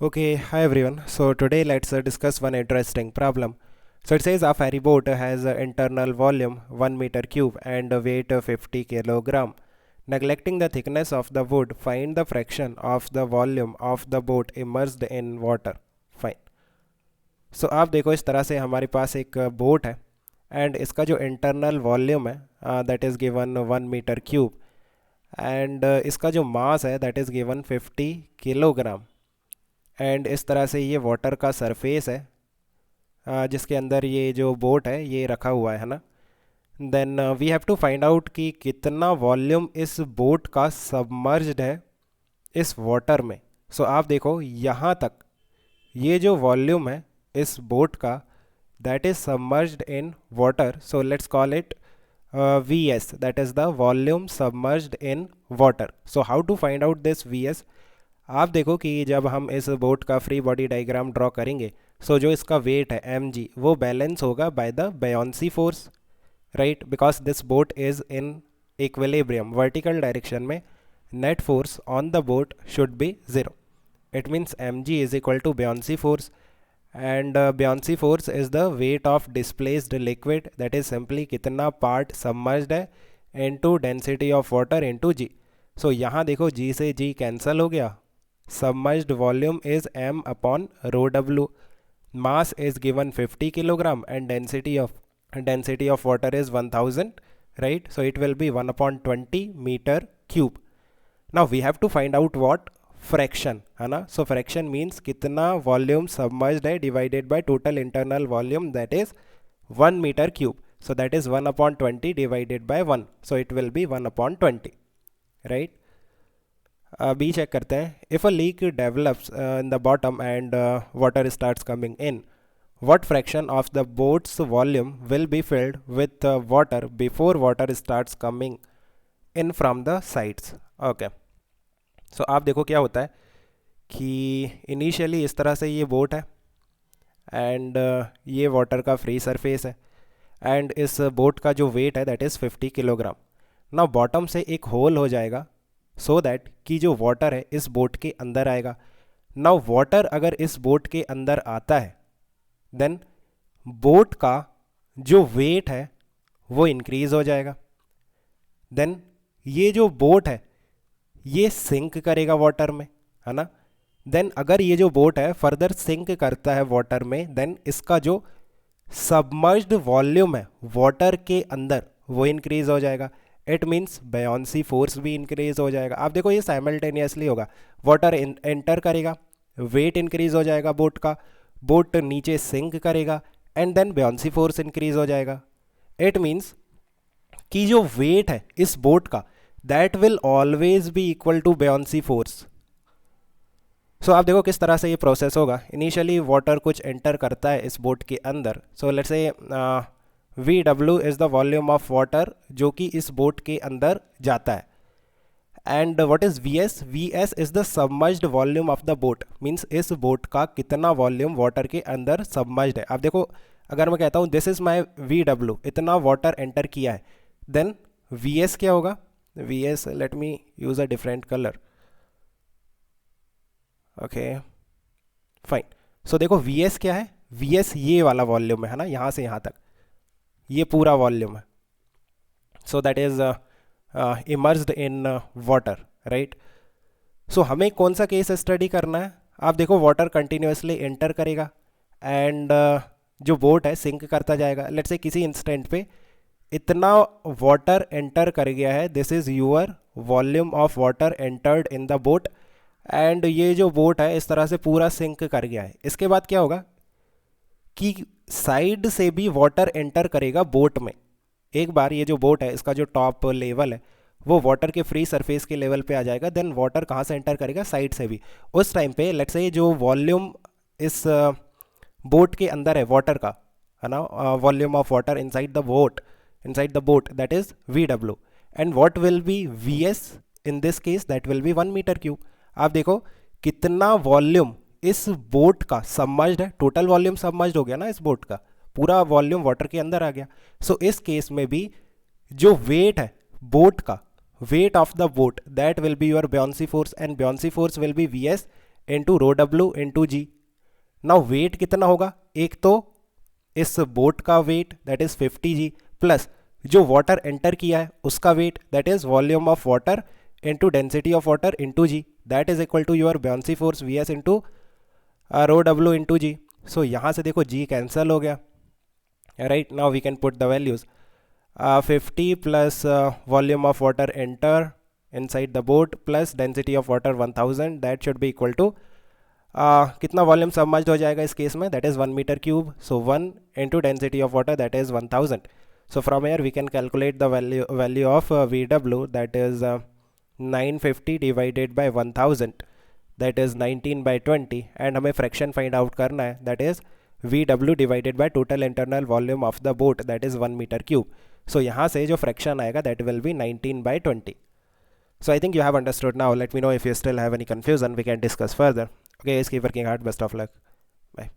Okay, hi everyone. So today let's discuss one interesting problem. So it says a ferry boat has an internal volume 1 meter cube and a weight of 50 kilogram. Neglecting the thickness of the wood, find the fraction of the volume of the boat immersed in water. Fine. So आप देखो इस तरह से हमारे पास एक boat है and इसका जो इंटरनल वॉल्यूम है that is given 1 metre cube and इसका जो मास है that is given 50 kilogram and इस तरह से ये वाटर का सरफेस है जिसके अंदर ये जो बोट है ये रखा हुआ है ना. Then we have to find out कि कितना वॉल्यूम इस बोट का सबमर्ज्ड है इस वाटर में. सो आप देखो यहाँ तक ये जो वॉल्यूम है इस बोट का that is submerged in water. So let's call it V S, that is the volume submerged in water. So how to find out this V S. आप देखो कि जब हम इस बोट का फ्री बॉडी डायग्राम ड्रॉ करेंगे सो जो इसका वेट है mg वो बैलेंस होगा by the buoyancy force, right, because this boat is in equilibrium vertical direction में. Net force on the boat should be zero. It means mg is equal to buoyancy force and buoyancy force is the weight of displaced liquid, that is simply कितना part submerged है into density of water into g. So यहाँ देखो g से g cancel हो गया. Submerged volume is m upon rho w. Mass is given 50 kilogram and density of water is 1000, right? So it will be 1 upon 20 meter cube. Now we have to find out what fraction है ना. So fraction means कितना volume submerged है divided by total internal volume, that is 1 meter cube. So that is 1 upon 20 divided by 1. So it will be 1 upon 20, right? अभी check करते हैं. If a leak develops in the bottom and water starts coming in, what fraction of the boat's volume will be filled with water before water starts coming in from the sides. Okay, so आप देखो क्या होता है कि initially इस तरह से ये बोट है एंड ये वाटर का फ्री सरफेस है एंड इस बोट का जो वेट है दैट इज़ 50 किलोग्राम. ना बॉटम से एक होल हो जाएगा सो दैट कि जो वाटर है इस बोट के अंदर आएगा. नाउ वाटर अगर इस बोट के अंदर आता है देन बोट का जो वेट है वो इंक्रीज हो जाएगा. देन ये जो बोट है ये सिंक करेगा वाटर में, है ना. देन अगर ये जो बोट है फर्दर सिंक करता है वाटर में देन इसका जो सबमर्ज्ड वॉल्यूम है वाटर के अंदर वो इंक्रीज हो जाएगा. इट मीन्स बेयोंसी फोर्स भी इंक्रीज हो जाएगा. आप देखो ये साइमल्टेनियसली होगा. वाटर एंटर करेगा, वेट इंक्रीज हो जाएगा बोट का, बोट नीचे सिंक करेगा एंड देन बेयोंसी फोर्स इंक्रीज हो जाएगा. इट मीन्स कि जो वेट है इस बोट का that will always be equal to buoyancy force. So आप देखो किस तरह से ये प्रोसेस होगा. इनिशियली वाटर कुछ एंटर करता है इस बोट के अंदर. So let's say VW is the volume of water जो कि इस बोट के अंदर जाता है. And what is VS? VS is the submerged volume of the boat. Means इस बोट का कितना वॉल्यूम वाटर के अंदर सबमर्ज्ड है. आप देखो अगर मैं कहता हूँ दिस इज़ माई VW, इतना वाटर एंटर किया है, देन VS क्या होगा? VS, let me use a different colour. Okay fine. So देखो VS क्या है? VS ये वाला वॉल्यूम है ना, यहाँ से यहाँ तक ये पूरा वॉल्यूम है. So that is immersed in water, right. So हमें कौन सा केस स्टडी करना है? आप देखो वाटर कंटिन्यूसली एंटर करेगा एंड जो बोट है सिंक करता जाएगा. लेट्स से किसी इंस्टेंट पे इतना वाटर एंटर कर गया है, this is your volume of water entered in the boat and ये जो बोट है इस तरह से पूरा सिंक कर गया है. इसके बाद क्या होगा कि साइड से भी वाटर एंटर करेगा बोट में. एक बार ये जो बोट है इसका जो टॉप लेवल है वो वाटर के फ्री सरफेस के लेवल पे आ जाएगा. देन वाटर कहाँ से एंटर करेगा? साइड से भी. उस टाइम पे लेट्स से जो वॉल्यूम इस बोट के अंदर है वाटर का, है ना, volume of water inside the boat that is VW. And what will be VS in this case? That will be 1 metre cube. आप देखो कितना वॉल्यूम इस बोट का सबमर्ज्ड है. टोटल वॉल्यूम सबमर्ज्ड हो गया ना, इस बोट का पूरा वॉल्यूम वाटर के अंदर आ गया. सो इस केस में भी जो वेट है बोट का weight of the boat, that will be your buoyancy force, and buoyancy force will be Vs into rho W into G. Now weight कितना होगा, एक तो इस बोट का weight that is 50g plus जो water enter किया है उसका weight that is volume of water into density of water into g, that is equal to your buoyancy force Vs into rho डब्ल्यू इंटू जी. सो यहाँ से देखो g cancel हो गया, right. Now we can put the values. 50 plus volume of water enter inside the boat plus density of water 1000, that should be equal to कितना volume submerged हो जाएगा इस case में, that is 1 metre cube. So 1 into density of water that is 1000. So from here we can calculate the value of V W that is 950 divided by 1000, दैट इज 19/20. And हमें fraction find out करना है, that is V W divided by total internal volume of the boat that is 1 metre cube. सो यहाँ से जो fraction आएगा that will B 19/20. So I think you have understood now. Let me know if you still have any confusion. We can discuss further. Okay, keep working hard. Best of luck. Bye.